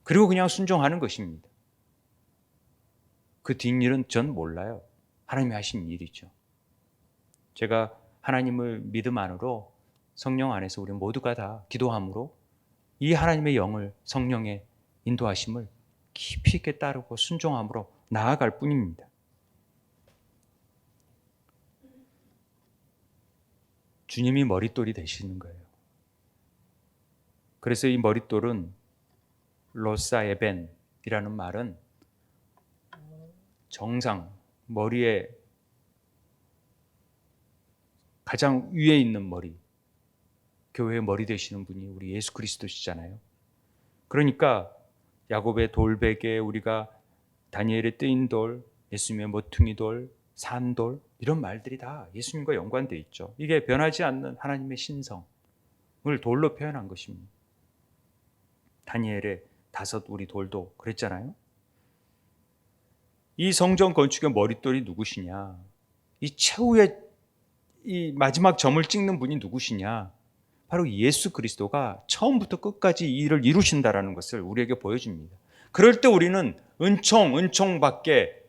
그리고 그냥 순종하는 것입니다. 그 뒷일은 전 몰라요. 하나님이 하신 일이죠. 제가 하나님을 믿음 안으로 성령 안에서 우리 모두가 다 기도함으로 이 하나님의 영을 성령의 인도하심을 깊이 있게 따르고 순종함으로 나아갈 뿐입니다. 주님이 머릿돌이 되시는 거예요. 그래서 이 머릿돌은 로사 에벤이라는 말은 정상, 머리에 가장 위에 있는 머리, 교회의 머리 되시는 분이 우리 예수 그리스도시잖아요. 그러니까 야곱의 돌베개, 우리가 다니엘의 뜨인 돌, 예수님의 모퉁이 돌, 산돌 이런 말들이 다 예수님과 연관되어 있죠. 이게 변하지 않는 하나님의 신성을 돌로 표현한 것입니다. 다니엘의 5 우리 돌도 그랬잖아요. 이 성전 건축의 머릿돌이 누구시냐? 이 최후의 이 마지막 점을 찍는 분이 누구시냐? 바로 바로 예수 그리스도가 처음부터 끝까지 이 일을 이루신다라는 것을 우리에게 보여줍니다. 그럴 때 우리는 은총밖에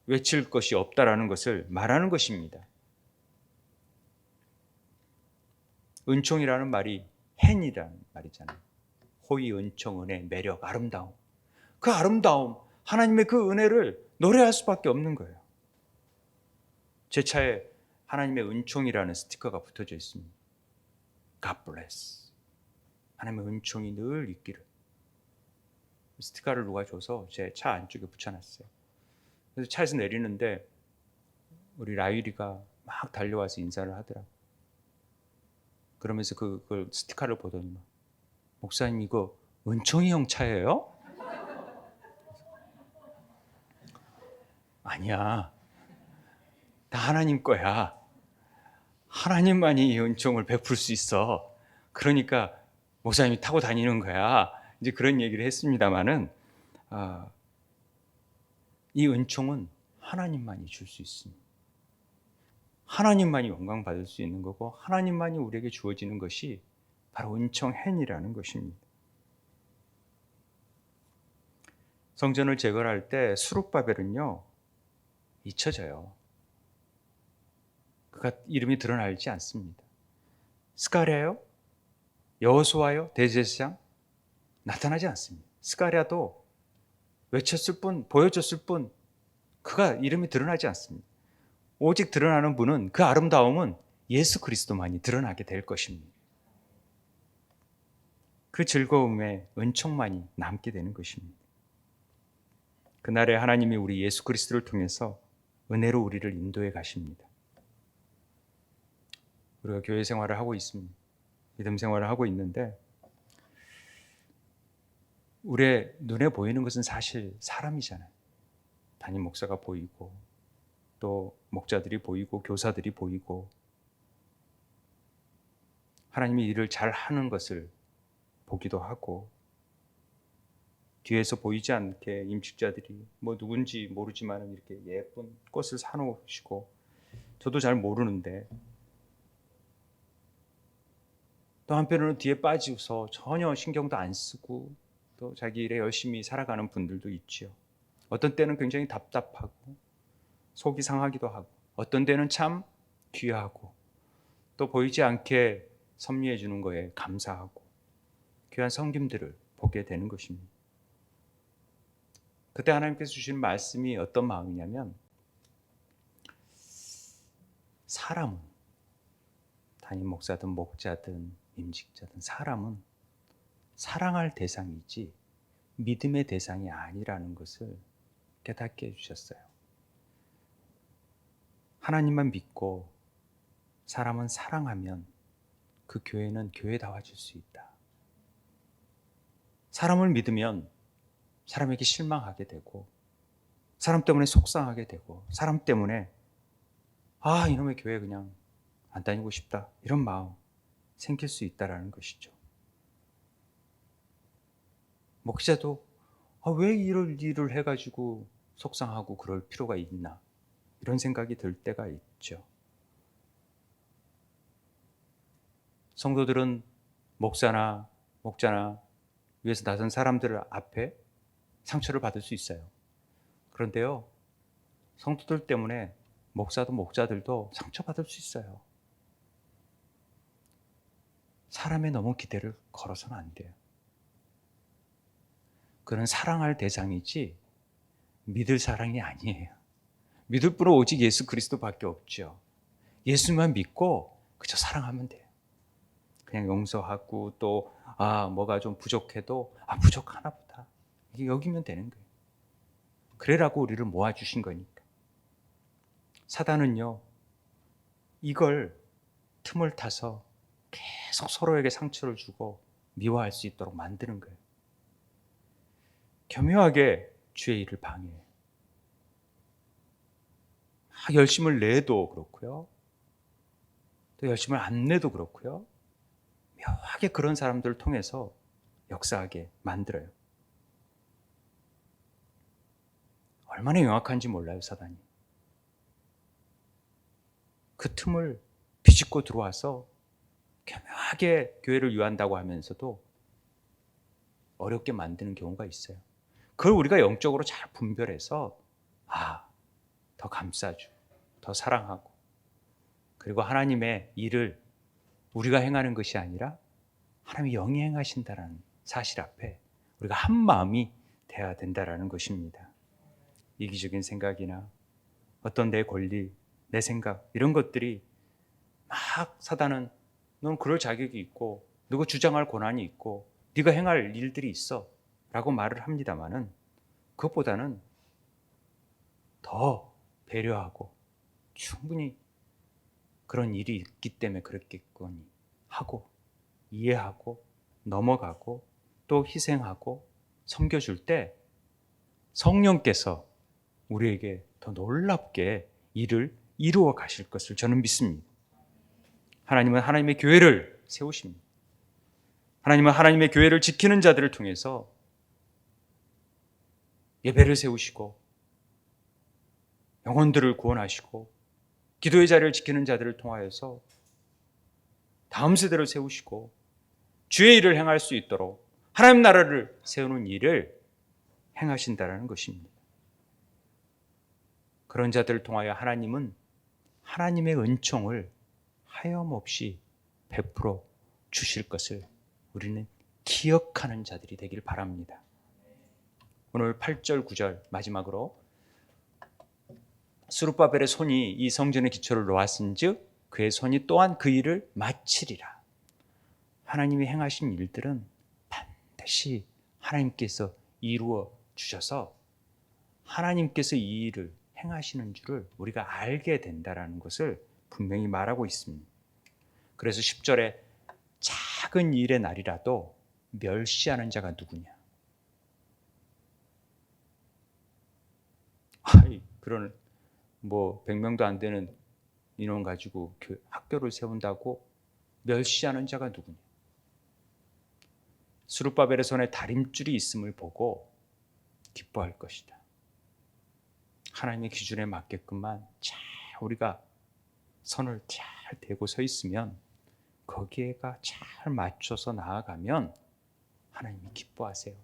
외칠 것이 없다라는 것을 말하는 것입니다. 은총이라는 말이 hen이라는 말이잖아요. 호의, 은총, 은혜, 매력, 아름다움. 그 아름다움, 하나님의 그 은혜를 노래할 수밖에 없는 거예요. 제 차에 하나님의 은총이라는 스티커가 붙어져 있습니다. God bless. 하나님의 은총이 늘 있기를. 스티커를 누가 줘서 제 차 안쪽에 붙여놨어요. 그래서 차에서 내리는데 우리 라유리가 막 달려와서 인사를 하더라고요. 그러면서 그걸 스티커를 보더니 목사님 이거 은총이 형 차예요? 아니야. 다 하나님 거야. 하나님만이 이 은총을 베풀 수 있어. 그러니까 목사님이 타고 다니는 거야. 이제 그런 얘기를 했습니다마는 이 은총은 하나님만이 줄 수 있습니다. 하나님만이 영광 받을 수 있는 거고 하나님만이 우리에게 주어지는 것이 바로 은총 hen이라는 것입니다. 성전을 재건할 때 수룹바벨은요 잊혀져요. 그가 이름이 드러나지 않습니다. 스가랴요? 여호수아요? 대제사장? 나타나지 않습니다. 스가랴도 외쳤을 뿐, 보여줬을 뿐 그가 이름이 드러나지 않습니다. 오직 드러나는 분은 그 아름다움은 예수 그리스도만이 드러나게 될 것입니다. 그 즐거움에 은총만이 남게 되는 것입니다. 그날에 하나님이 우리 예수 그리스도를 통해서 은혜로 우리를 인도해 가십니다. 우리가 교회 생활을 하고 있습니다. 믿음 생활을 하고 있는데 우리의 눈에 보이는 것은 사실 사람이잖아요. 담임 목사가 보이고 또 목자들이 보이고 교사들이 보이고 하나님이 일을 잘 하는 것을 보기도 하고 뒤에서 보이지 않게 임직자들이 뭐 누군지 모르지만 이렇게 예쁜 꽃을 사놓으시고 저도 잘 모르는데 또 한편으로는 뒤에 빠지고서 전혀 신경도 안 쓰고 또 자기 일에 열심히 살아가는 분들도 있지요. 어떤 때는 굉장히 답답하고 속이 상하기도 하고 어떤 때는 참 귀하고 또 보이지 않게 섭리해 주는 거에 감사하고 귀한 섬김들을 보게 되는 것입니다. 그때 하나님께서 주신 말씀이 어떤 마음이냐면 사람은 담임 목사든 목자든 임직자든 사람은 사랑할 대상이지 믿음의 대상이 아니라는 것을 깨닫게 해주셨어요. 하나님만 믿고 사람은 사랑하면 그 교회는 교회다워질 수 있다. 사람을 믿으면 사람에게 실망하게 되고 사람 때문에 속상하게 되고 사람 때문에 이놈의 교회 그냥 안 다니고 싶다 이런 마음 생길 수 있다는 것이죠. 목자도 왜 이런 일을 해가지고 속상하고 그럴 필요가 있나 이런 생각이 들 때가 있죠. 성도들은 목자나 위에서 나선 사람들 앞에 상처를 받을 수 있어요. 그런데요, 성도들 때문에 목자들도 상처받을 수 있어요. 사람에 너무 기대를 걸어서는 안 돼요. 그는 사랑할 대상이지 믿을 사랑이 아니에요. 믿을 분은 오직 예수 그리스도밖에 없죠. 예수만 믿고 그저 사랑하면 돼요. 그냥 용서하고 또 뭐가 좀 부족해도 부족하나 보다 이게 여기면 되는 거예요. 그래라고 우리를 모아주신 거니까. 사단은요 이걸 틈을 타서 계속 서로에게 상처를 주고 미워할 수 있도록 만드는 거예요. 교묘하게 주의 일을 방해해요. 열심을 내도 그렇고요. 또 열심을 안 내도 그렇고요. 묘하게 그런 사람들을 통해서 역사하게 만들어요. 얼마나 영악한지 몰라요, 사단이. 그 틈을 비집고 들어와서 교묘하게 교회를 위한다고 하면서도 어렵게 만드는 경우가 있어요. 그걸 우리가 영적으로 잘 분별해서 더 감싸주고 더 사랑하고, 그리고 하나님의 일을 우리가 행하는 것이 아니라 하나님이 영이 행하신다라는 사실 앞에 우리가 한 마음이 돼야 된다라는 것입니다. 이기적인 생각이나 어떤 내 권리, 내 생각, 이런 것들이 막 사단은 넌 그럴 자격이 있고 누가 주장할 권한이 있고 네가 행할 일들이 있어 라고 말을 합니다마는, 그것보다는 더 배려하고 충분히 그런 일이 있기 때문에 그렇겠거니 하고 이해하고 넘어가고 또 희생하고 섬겨줄 때 성령께서 우리에게 더 놀랍게 일을 이루어 가실 것을 저는 믿습니다. 하나님은 하나님의 교회를 세우십니다. 하나님은 하나님의 교회를 지키는 자들을 통해서 예배를 세우시고 영혼들을 구원하시고 기도의 자리를 지키는 자들을 통하여서 다음 세대를 세우시고 주의 일을 행할 수 있도록 하나님 나라를 세우는 일을 행하신다는 것입니다. 그런 자들을 통하여 하나님은 하나님의 은총을 하염없이 베풀어 주실 것을 우리는 기억하는 자들이 되길 바랍니다. 오늘 8절 9절 마지막으로 스룹바벨의 손이 이 성전의 기초를 놓았은즉 그의 손이 또한 그 일을 마치리라. 하나님이 행하신 일들은 반드시 하나님께서 이루어 주셔서 하나님께서 이 일을 행하시는 줄을 우리가 알게 된다는 것을 분명히 말하고 있습니다. 그래서 10절에 작은 일의 날이라도 멸시하는 자가 누구냐? 그런 100명도 안 되는 인원 가지고 학교를 세운다고 멸시하는 자가 누구냐? 스룹바벨의 손에 다림줄이 있음을 보고 기뻐할 것이다. 하나님의 기준에 맞게끔만 잘 우리가 선을 잘 대고 서 있으면, 거기에가 잘 맞춰서 나아가면 하나님이 기뻐하세요.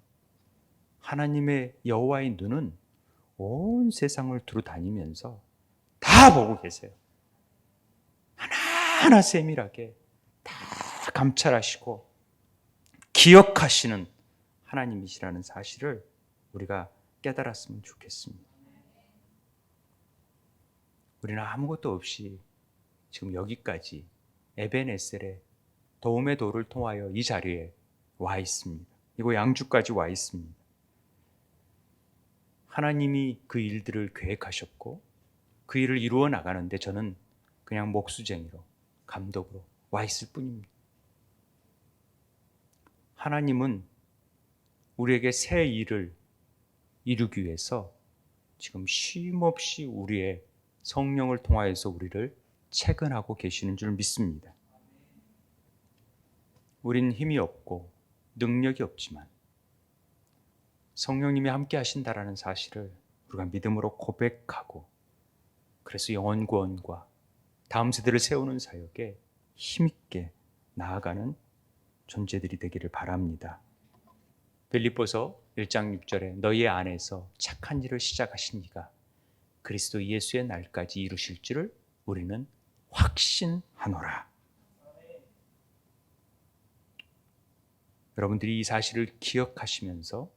하나님의 여호와의 눈은 온 세상을 두루 다니면서 다 보고 계세요. 하나하나 세밀하게 다 감찰하시고 기억하시는 하나님이시라는 사실을 우리가 깨달았으면 좋겠습니다. 우리는 아무것도 없이 지금 여기까지 에벤에셀의 도움의 도를 통하여 이 자리에 와 있습니다. 이곳 양주까지 와 있습니다. 하나님이 그 일들을 계획하셨고 그 일을 이루어 나가는데 저는 그냥 목수쟁이로, 감독으로 와 있을 뿐입니다. 하나님은 우리에게 새 일을 이루기 위해서 지금 쉼없이 우리의 성령을 통하여서 우리를 채근하고 계시는 줄 믿습니다. 우린 힘이 없고 능력이 없지만 성령님이 함께 하신다라는 사실을 우리가 믿음으로 고백하고, 그래서 영혼 구원과 다음 세대를 세우는 사역에 힘있게 나아가는 존재들이 되기를 바랍니다. 빌립보서 1장 6절에 너희 안에서 착한 일을 시작하신 이가 그리스도 예수의 날까지 이루실 줄을 우리는 확신하노라. 여러분들이 이 사실을 기억하시면서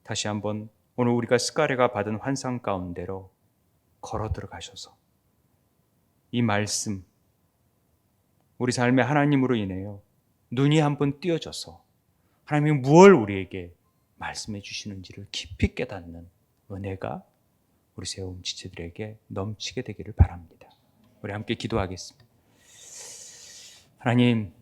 다시 한번 오늘 우리가 스가랴가 받은 환상 가운데로 걸어 들어가셔서 이 말씀, 우리 삶의 하나님으로 인하여 눈이 한번 띄어져서 하나님이 무엇을 우리에게 말씀해 주시는지를 깊이 깨닫는 은혜가 우리 세움 지체들에게 넘치게 되기를 바랍니다. 우리 함께 기도하겠습니다. 하나님,